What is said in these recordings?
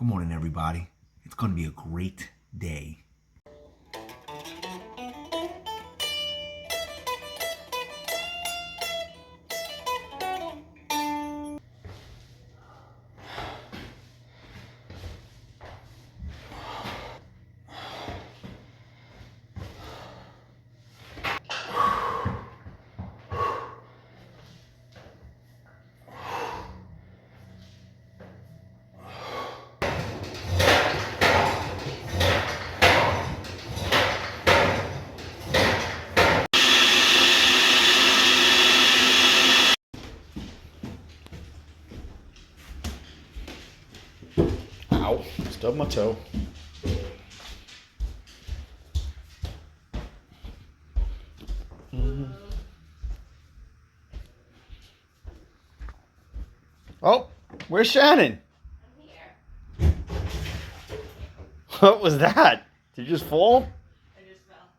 Good morning, everybody. It's going to be a great day. Ow, stubbed my toe. Oh, where's Shannon? I'm here. What was that? Did you just fall? I just fell.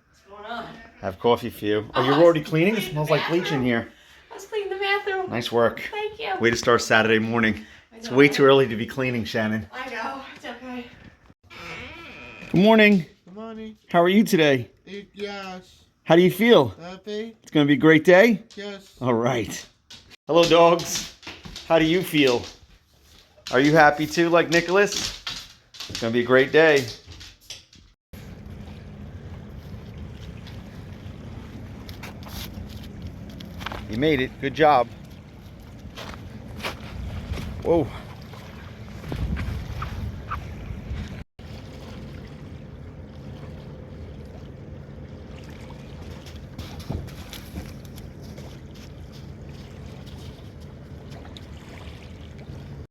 What's going on? Have coffee for you. Oh, you're already cleaning? It smells like bleach in here. I was cleaning the bathroom. Nice work. Thank you. Way to start Saturday morning. It's way too early to be cleaning, Shannon. I know. It's okay. Good morning. Good morning. How are you today? Yes. How do you feel? Happy? It's going to be a great day? Yes. All right. Hello, dogs. How do you feel? Are you happy too, like Nicholas? It's going to be a great day. You made it. Good job. Whoa.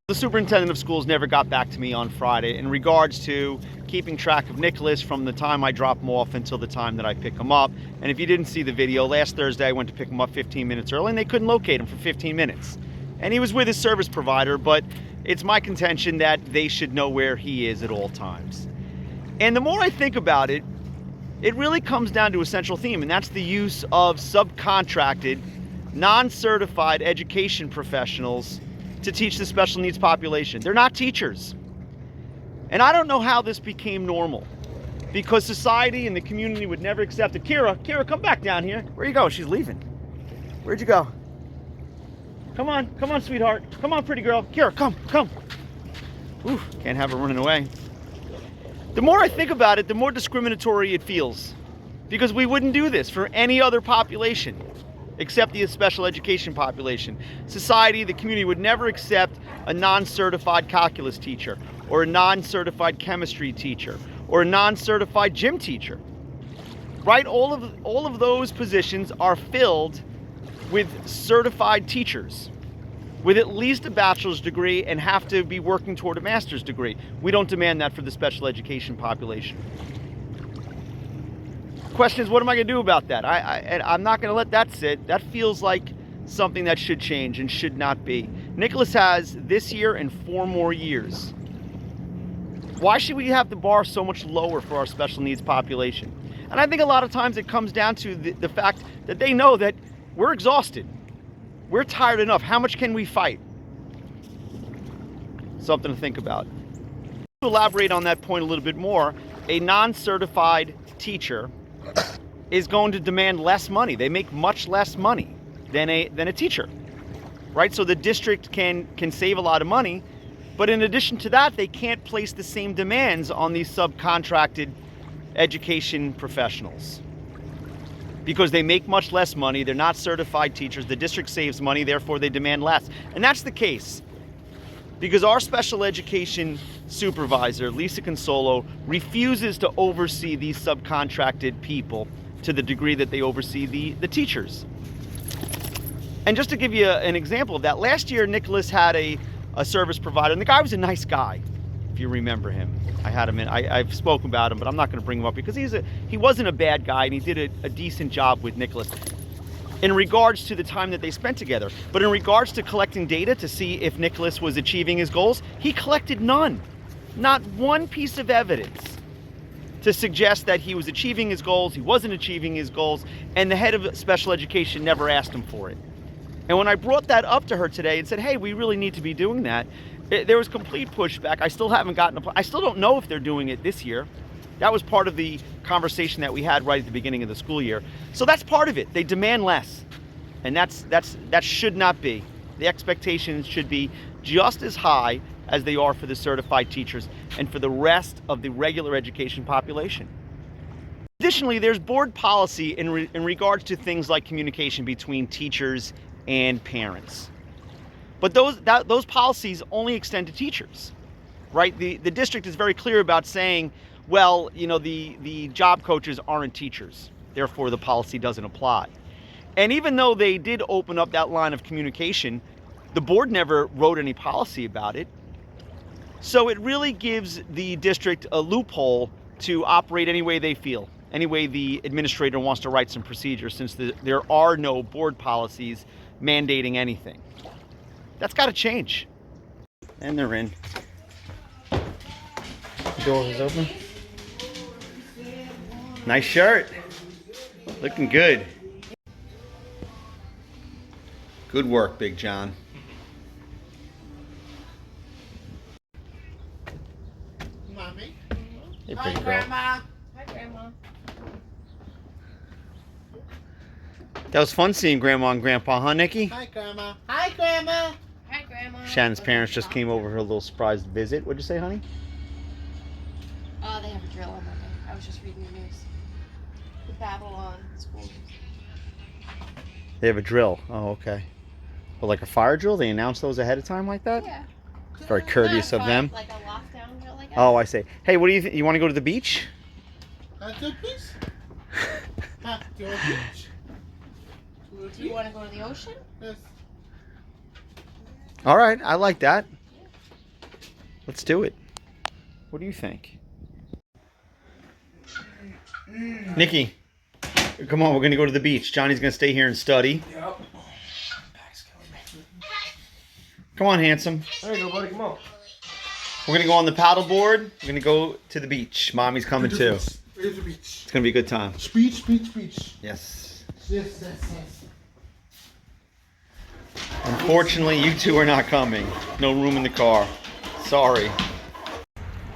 The superintendent of schools never got back to me on Friday in regards to keeping track of Nicholas from the time I drop him off until the time that I pick him up. And if you didn't see the video, last Thursday I went to pick him up 15 minutes early and they couldn't locate him for 15 minutes. And he was with his service provider, but it's my contention that they should know where he is at all times. And the more I think about it, it really comes down to a central theme, and that's the use of subcontracted, non-certified education professionals to teach the special needs population. They're not teachers. And I don't know how this became normal, because society and the community would never accept it. Kira, come back down here. Where you go? She's leaving. Where'd you go? Come on, sweetheart. Come on, pretty girl. Kira, come. Ooh, can't have her running away. The more I think about it, the more discriminatory it feels, because we wouldn't do this for any other population except the special education population. Society, the community would never accept a non-certified calculus teacher, or a non-certified chemistry teacher, or a non-certified gym teacher. Right? All of those positions are filled with certified teachers with at least a bachelor's degree and have to be working toward a master's degree. We don't demand that for the special education population. Question is, what am I going to do about that? I'm not going to let that sit. That feels like something that should change and should not be. Nicholas has this year and 4 more years. Why should we have the bar so much lower for our special needs population? And I think a lot of times it comes down to the fact that they know that we're exhausted. We're tired enough. How much can we fight? Something to think about. To elaborate on that point a little bit more, a non-certified teacher is going to demand less money. They make much less money than a teacher, right? So the district can save a lot of money, but in addition to that, they can't place the same demands on these subcontracted education professionals because they make much less money. They're not certified teachers. The district saves money, therefore they demand less. And that's the case because our special education supervisor, Lisa Consolo, refuses to oversee these subcontracted people to the degree that they oversee the teachers. And just to give you an example of that, last year Nicholas had a service provider, and the guy was a nice guy, if you remember him. I had him in, I've spoken about him, but I'm not going to bring him up because he wasn't a bad guy, and he did a decent job with Nicholas in regards to the time that they spent together. But in regards to collecting data to see if Nicholas was achieving his goals, he collected none. Not one piece of evidence to suggest that he was achieving his goals, he wasn't achieving his goals, and the head of special education never asked him for it. And when I brought that up to her today and said, hey, we really need to be doing that, There was complete pushback. I still haven't gotten I still don't know if they're doing it this year. That was part of the conversation that we had right at the beginning of the school year. So that's part of it. They demand less. And that should not be. The expectations should be just as high as they are for the certified teachers and for the rest of the regular education population. Additionally, there's board policy in regards to things like communication between teachers and parents. But those policies only extend to teachers, right? The district is very clear about saying, well, you know, the job coaches aren't teachers, therefore the policy doesn't apply. And even though they did open up that line of communication, the board never wrote any policy about it. So it really gives the district a loophole to operate any way they feel, any way the administrator wants to write some procedures, since there are no board policies mandating anything. That's got to change. And they're in. The door is open. Nice shirt. Looking good. Good work, Big John. Mommy. Hey, Hi, pretty girl. Grandma. Hi, Grandma. That was fun seeing Grandma and Grandpa, huh, Nikki? Hi, Grandma. Hi, Grandma. Hi, Grandma. Shannon's parents just came over for a little surprise visit. What'd you say, honey? Oh, they have a drill on Monday. I was just reading the news. The Babylon school. They have a drill. Oh, okay. Well, like a fire drill? They announce those ahead of time like that? Yeah. Very courteous of them. Like a lockdown drill, I guess. Oh, I see. Hey, what do you think? You want to go to the beach? Good, please. Huh, do you want beach? Do you want to go to the ocean? Yes. All right, I like that. Let's do it. What do you think? Nikki, come on, we're gonna go to the beach. Johnny's gonna stay here and study. Yep. Come on, handsome. There you go, buddy. Come on. We're gonna go on the paddle board. We're gonna go to the beach. Mommy's coming too. Where's the beach? It's gonna be a good time. Beach, beach, beach. Yes. Yes, yes, yes. Unfortunately, you two are not coming. No room in the car. Sorry.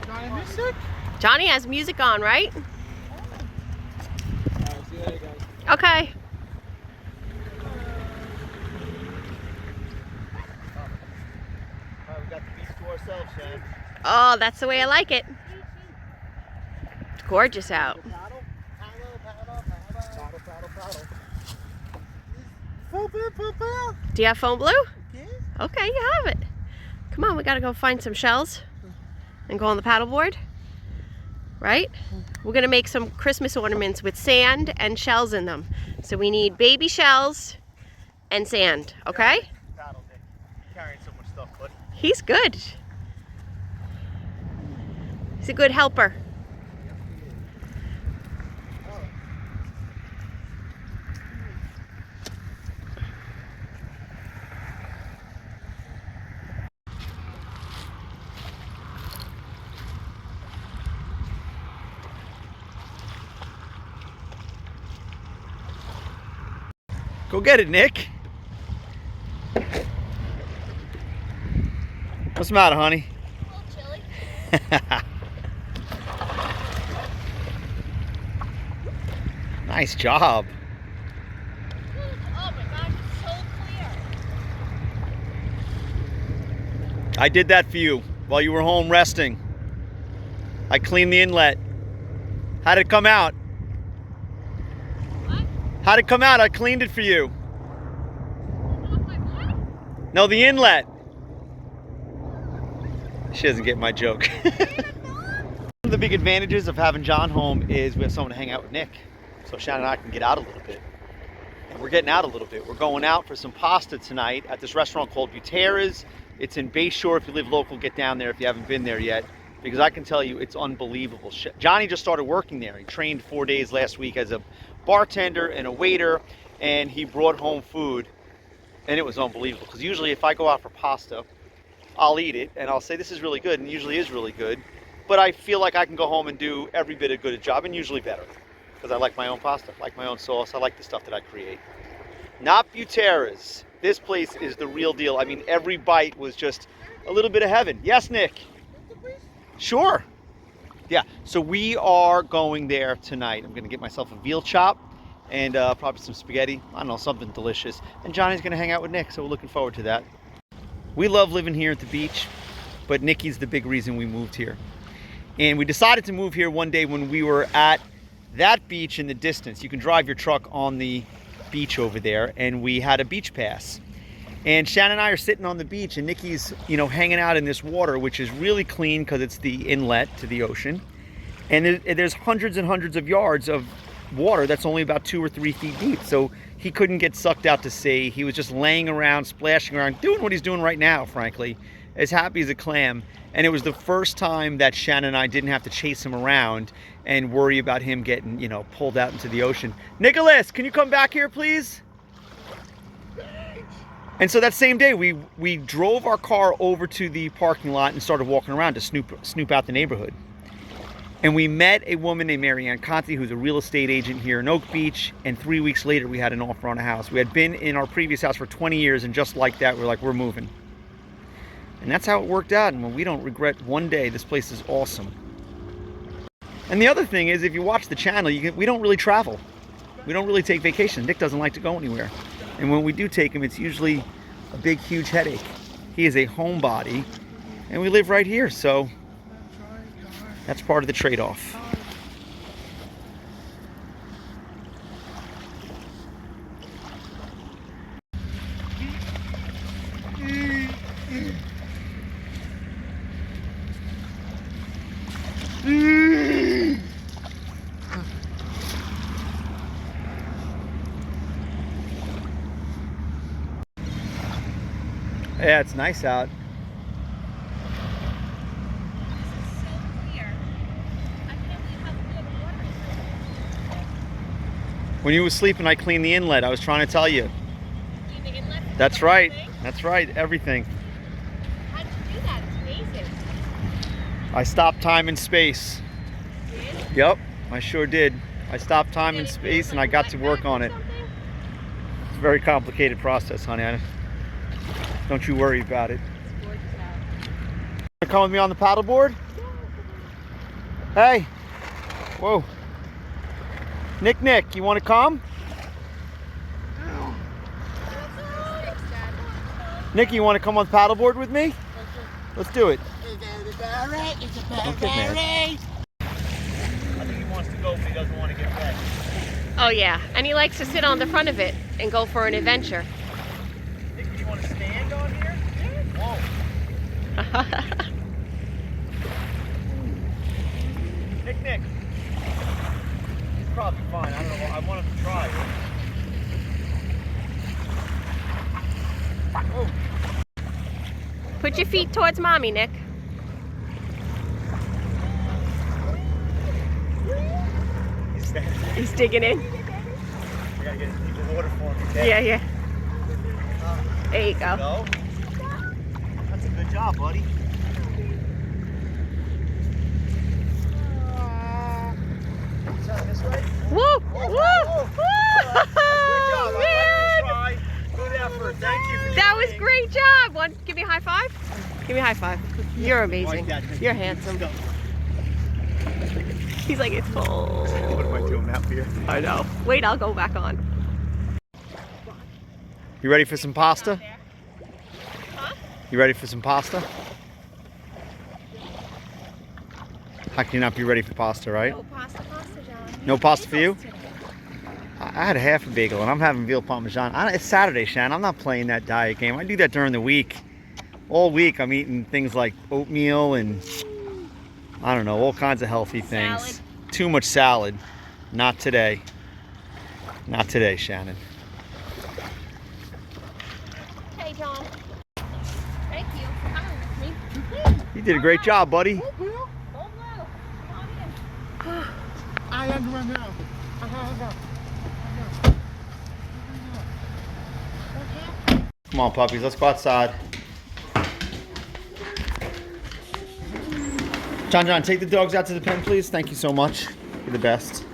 Johnny music? Johnny has music on, right? Okay. We got the beach to ourselves, Shan. Oh, that's the way I like it. It's gorgeous out. Paddle, paddle, paddle, paddle, paddle. Paddle. Do you have phone blue? Okay. Okay, you have it. Come on, we gotta go find some shells and go on the paddleboard. Right? We're gonna make some Christmas ornaments with sand and shells in them. So we need baby shells and sand, okay? Paddle, Nick. Carrying so much stuff, buddy. He's good. He's a good helper. Go get it, Nick. What's the matter, honey? A little chilly. Nice job. Oh my gosh, it's so clear. I did that for you while you were home resting. I cleaned the inlet. How'd it come out? What? How'd it come out? I cleaned it for you. Off my board? No, the inlet. She doesn't get my joke. One of the big advantages of having John home is we have someone to hang out with Nick. So Shannon and I can get out a little bit. And we're getting out a little bit. We're going out for some pasta tonight at this restaurant called Butera's. It's in Bayshore. If you live local, get down there if you haven't been there yet. Because I can tell you, it's unbelievable. Johnny just started working there. He trained 4 days last week as a bartender and a waiter. And he brought home food. And it was unbelievable. Because usually if I go out for pasta, I'll eat it and I'll say this is really good, and it usually is really good. But I feel like I can go home and do every bit as good a job, and usually better. Because I like my own pasta, I like my own sauce, I like the stuff that I create. Not Butera's. This place is the real deal. I mean, every bite was just a little bit of heaven. Yes, Nick? Sure. Yeah, so we are going there tonight. I'm gonna get myself a veal chop and probably some spaghetti. I don't know, something delicious. And Johnny's gonna hang out with Nick, so we're looking forward to that. We love living here at the beach, but Nikki's the big reason we moved here. And we decided to move here one day when we were at that beach in the distance. You can drive your truck on the beach over there, and we had a beach pass. And Shannon and I are sitting on the beach, and Nikki's, you know, hanging out in this water, which is really clean because it's the inlet to the ocean. And there's hundreds and hundreds of yards of water that's only about 2 or 3 feet deep. So he couldn't get sucked out to sea. He was just laying around, splashing around, doing what he's doing right now, frankly, as happy as a clam. And it was the first time that Shannon and I didn't have to chase him around and worry about him getting, you know, pulled out into the ocean. Nicholas, can you come back here, please? And so that same day, we drove our car over to the parking lot and started walking around to snoop out the neighborhood. And we met a woman named Marianne Conti, who's a real estate agent here in Oak Beach. And 3 weeks later, we had an offer on a house. We had been in our previous house for 20 years, and just like that, we're like, we're moving. And that's how it worked out. And we don't regret one day. This place is awesome. And the other thing is, if you watch the channel, we don't really travel. We don't really take vacations. Nick doesn't like to go anywhere. And when we do take him, it's usually a big, huge headache. He is a homebody, and we live right here, so that's part of the trade-off. Yeah, it's nice out. When you were sleeping, I cleaned the inlet. I was trying to tell you. Clean the inlet? That's right. Everything? That's right. Everything. How did you do that? It's amazing. I stopped time and space. You did? Yep, I sure did. I stopped time Did and it feel space, and I like got wet to work back or on it. something? It's a very complicated process, honey. Don't you worry about it. It's gorgeous out. Wanna come with me on the paddleboard? Hey. Whoa. Nick, you want to come? Nick, you want to come on the paddleboard with me? Let's do it. Don't get mad. I think he wants to go, but he doesn't want to get wet. Oh yeah, and he likes to sit on the front of it and go for an adventure. Nick, do you want to stand on here? Whoa. Nick. He's probably fine. I don't know. I want him to try. Oh. Put your feet towards mommy, Nick. He's digging in. I gotta get the water for him. Okay? Yeah. There you go. Go. That's a good job, buddy. This way? Woo! Woo! Good job. Man! Good effort. Thank you. That was great job. Give me a high five. Give me a high five. You're amazing. You're handsome. He's like, it's cold. What am I doing out here? I know. Wait, I'll go back on. You ready for some pasta? Huh? You ready for some pasta? How can you not be ready for pasta, right? No pasta, John. No pasta for you? I had a half a bagel and I'm having veal parmesan. It's Saturday, Shan. I'm not playing that diet game. I do that during the week. All week I'm eating things like oatmeal and I don't know, all kinds of healthy things. Salad. Too much salad. Not today. Not today, Shannon. Hey, John. Thank you for coming with me. You did a great job, buddy. Go blue. Come on in. I am right now. Come on, puppies. Let's go outside. John, take the dogs out to the pen, please. Thank you so much. You're the best.